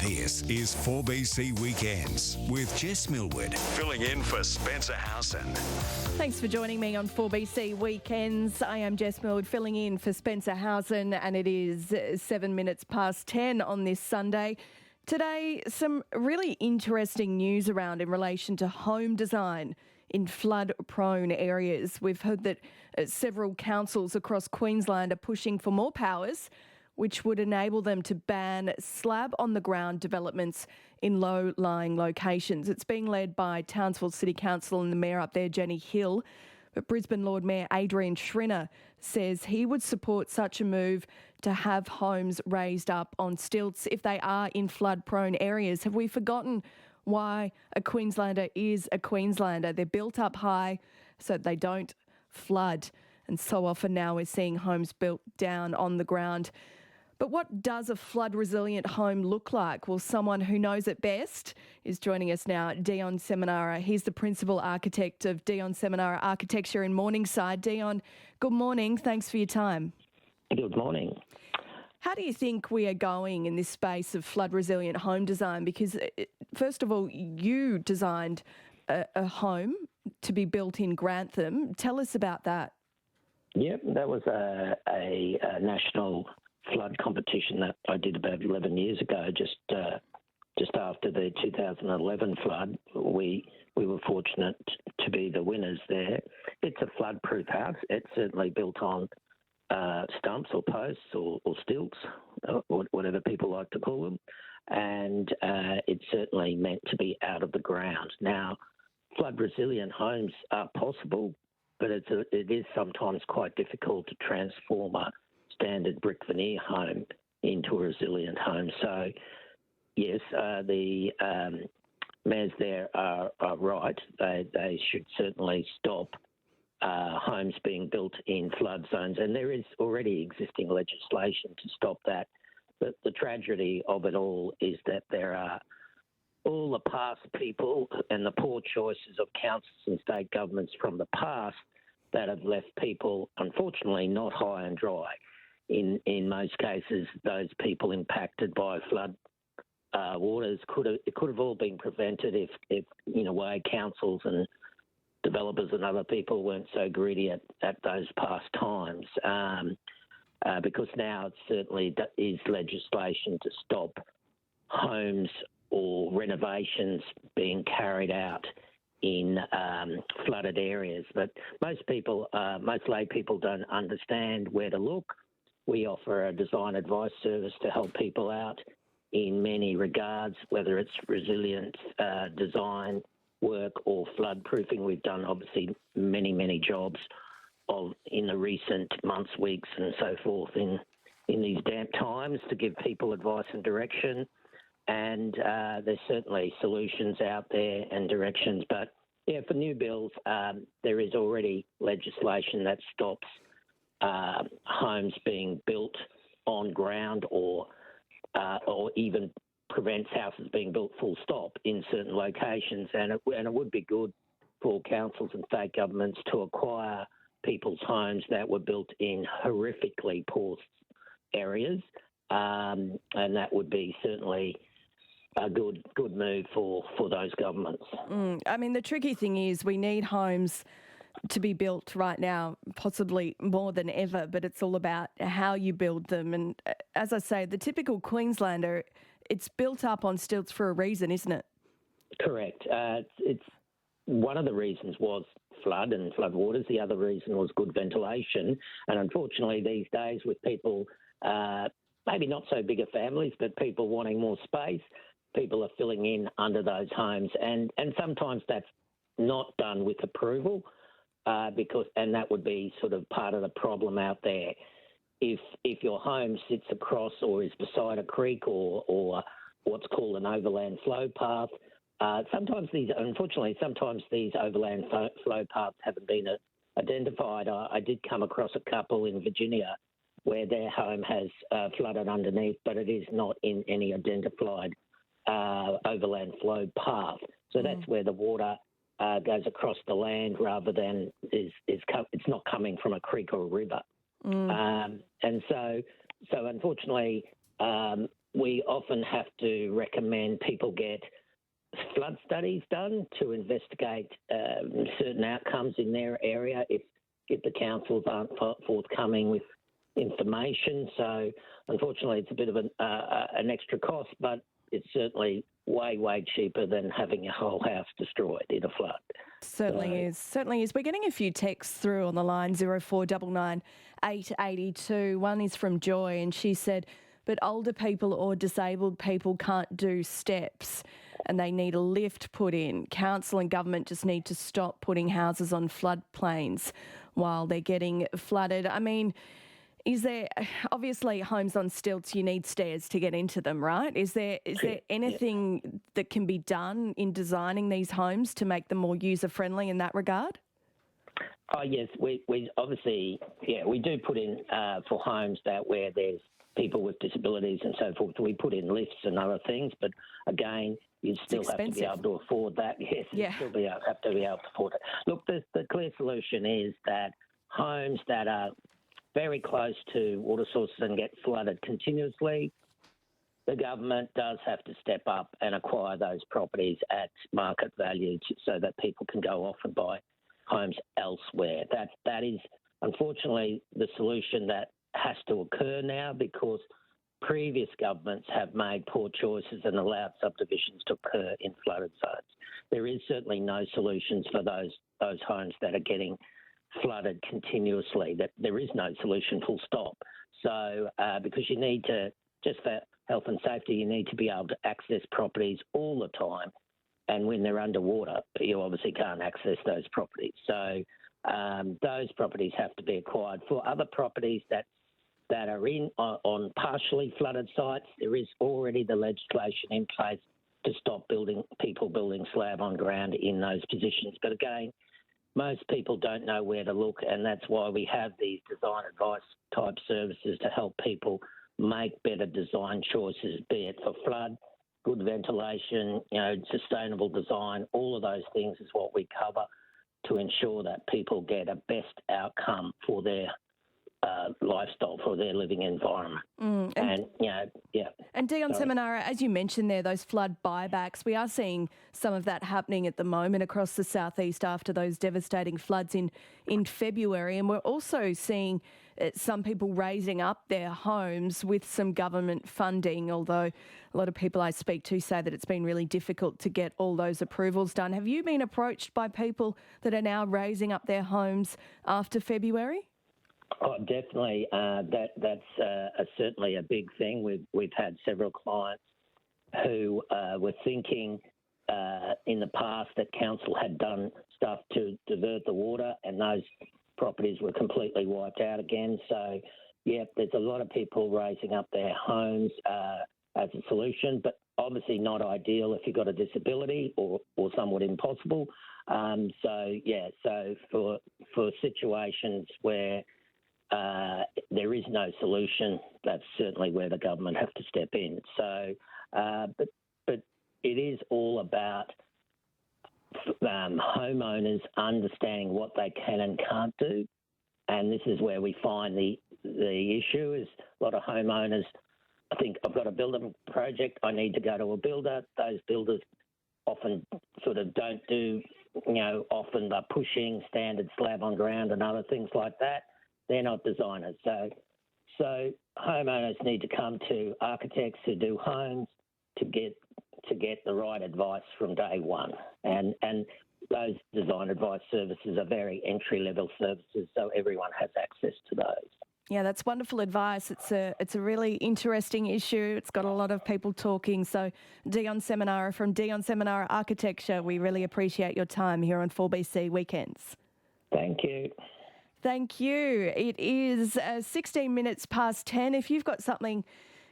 This is 4BC Weekends with Jess Millwood, filling in for Spencer Howson. Thanks for joining me on 4BC Weekends. I am Jess Millwood, filling in for Spencer Howson, and it is 7 minutes past 10 on this Sunday. Today, some really interesting news around in relation to home design in flood-prone areas. We've heard that several councils across Queensland are pushing for more powers, which would enable them to ban slab-on-the-ground developments in low-lying locations. It's being led by Townsville City Council and the Mayor up there, Jenny Hill. But Brisbane Lord Mayor Adrian Schrinner says he would support such a move to have homes raised up on stilts if they are in flood-prone areas. Have we forgotten why a Queenslander is a Queenslander? They're built up high so that they don't flood. And so often now we're seeing homes built down on the ground. But what does a flood-resilient home look like? Well, someone who knows it best is joining us now, Dion Seminara. He's the principal architect of Dion Seminara Architecture in Morningside. Dion, good morning. Thanks for your time. Good morning. How do you think we are going in this space of flood-resilient home design? Because, first of all, you designed a home to be built in Grantham. Tell us about that. Yep, that was a national flood competition that I did about 11 years ago, just after the 2011 flood. We were fortunate to be the winners there. It's a flood-proof house. It's certainly built on stumps or posts or stilts, or whatever people like to call them, and it's certainly meant to be out of the ground. Now, flood-resilient homes are possible, but it is sometimes quite difficult to transform a standard brick veneer home into a resilient home. So, yes, the mayors there are right. They should certainly stop homes being built in flood zones, and there is already existing legislation to stop that. But the tragedy of it all is that there are all the past people and the poor choices of councils and state governments from the past that have left people, unfortunately, not high and dry. In most cases, those people impacted by flood waters could have all been prevented if in a way councils and developers and other people weren't so greedy at those past times. Because now it certainly is legislation to stop homes or renovations being carried out in flooded areas. But most lay people don't understand where to look. We offer a design advice service to help people out in many regards, whether it's resilient design work or flood proofing. We've done obviously many jobs in the recent months, weeks and so forth in these damp times to give people advice and direction. And there's certainly solutions out there and directions. But, yeah, for new builds, there is already legislation that stops homes being built on ground or even prevents houses being built full stop in certain locations. And it would be good for councils and state governments to acquire people's homes that were built in horrifically poor areas. And that would be certainly a good move for those governments. I mean, the tricky thing is we need homes to be built right now, possibly more than ever, but it's all about how you build them. And as I say, the typical Queenslander, it's built up on stilts for a reason, isn't it? Correct. It's one of the reasons was flood and flood waters. The other reason was good ventilation. And unfortunately, these days with people, maybe not so bigger families, but people wanting more space, people are filling in under those homes. And sometimes that's not done with approval. And that would be sort of part of the problem out there. If your home sits across or is beside a creek or what's called an overland flow path, sometimes these overland flow paths haven't been identified. I did come across a couple in Virginia where their home has flooded underneath, but it is not in any identified overland flow path. So that's where the water goes across the land rather than it's not coming from a creek or a river. And so unfortunately, we often have to recommend people get flood studies done to investigate certain outcomes in their area if the councils aren't forthcoming with information. So unfortunately, it's a bit of an extra cost, but it's certainly way cheaper than having your whole house destroyed in a flood. Certainly is. We're getting a few texts through on the line, 0499 882. One is from Joy, and she said, but older people or disabled people can't do steps and they need a lift put in. Council and government just need to stop putting houses on floodplains while they're getting flooded. I mean, is there, obviously homes on stilts, you need stairs to get into them, right? Is there anything that can be done in designing these homes to make them more user-friendly in that regard? Oh, yes. We obviously, we do put in for homes where there's people with disabilities and so forth. We put in lifts and other things, but again, you still have to be able to afford that. Yes, you still have to be able to afford it. Look, the clear solution is that homes that are very close to water sources and get flooded continuously, the government does have to step up and acquire those properties at market value so that people can go off and buy homes elsewhere. That is, unfortunately, the solution that has to occur now because previous governments have made poor choices and allowed subdivisions to occur in flooded zones. There is certainly no solutions for those homes that are getting flooded continuously. That there is no solution, full stop. So because you need to, just for health and safety, you need to be able to access properties all the time. And when they're underwater, you obviously can't access those properties. So those properties have to be acquired. For other properties that are on partially flooded sites, there is already the legislation in place to stop people building slab on ground in those positions. But again, most people don't know where to look, and that's why we have these design advice type services to help people make better design choices, be it for flood, good ventilation, sustainable design. All of those things is what we cover to ensure that people get a best outcome for their lifestyle, for their living environment. And Dion Seminara, as you mentioned there, those flood buybacks, we are seeing some of that happening at the moment across the southeast after those devastating floods in February. And we're also seeing some people raising up their homes with some government funding, although a lot of people I speak to say that it's been really difficult to get all those approvals done. Have you been approached by people that are now raising up their homes after February? Oh, definitely. That's certainly a big thing. We've had several clients who were thinking in the past that council had done stuff to divert the water, and those properties were completely wiped out again. So, there's a lot of people raising up their homes as a solution, but obviously not ideal if you've got a disability or somewhat impossible. So for situations where there is no solution, that's certainly where the government have to step in. So, but it is all about homeowners understanding what they can and can't do, and this is where we find the issue is a lot of homeowners think I've got a building project, I need to go to a builder. Those builders often sort of don't do, often they're pushing standard slab on ground and other things like that. They're not designers. So homeowners need to come to architects who do homes to get the right advice from day one. And those design advice services are very entry-level services, so everyone has access to those. Yeah, that's wonderful advice. It's a really interesting issue. It's got a lot of people talking. So Dion Seminara from Dion Seminara Architecture, we really appreciate your time here on 4BC Weekends. Thank you. Thank you. It is 16 minutes past 10. If you've got something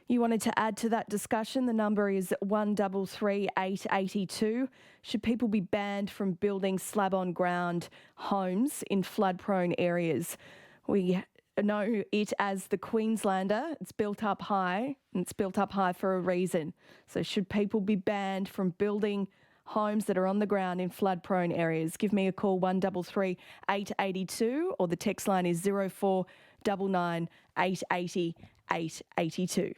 you wanted to add to that discussion, the number is 133 882. Should people be banned from building slab-on-ground homes in flood-prone areas? We know it as the Queenslander. It's built up high, and it's built up high for a reason. So should people be banned from building homes that are on the ground in flood-prone areas? Give me a call, 133 882, or the text line is 0499 880 882.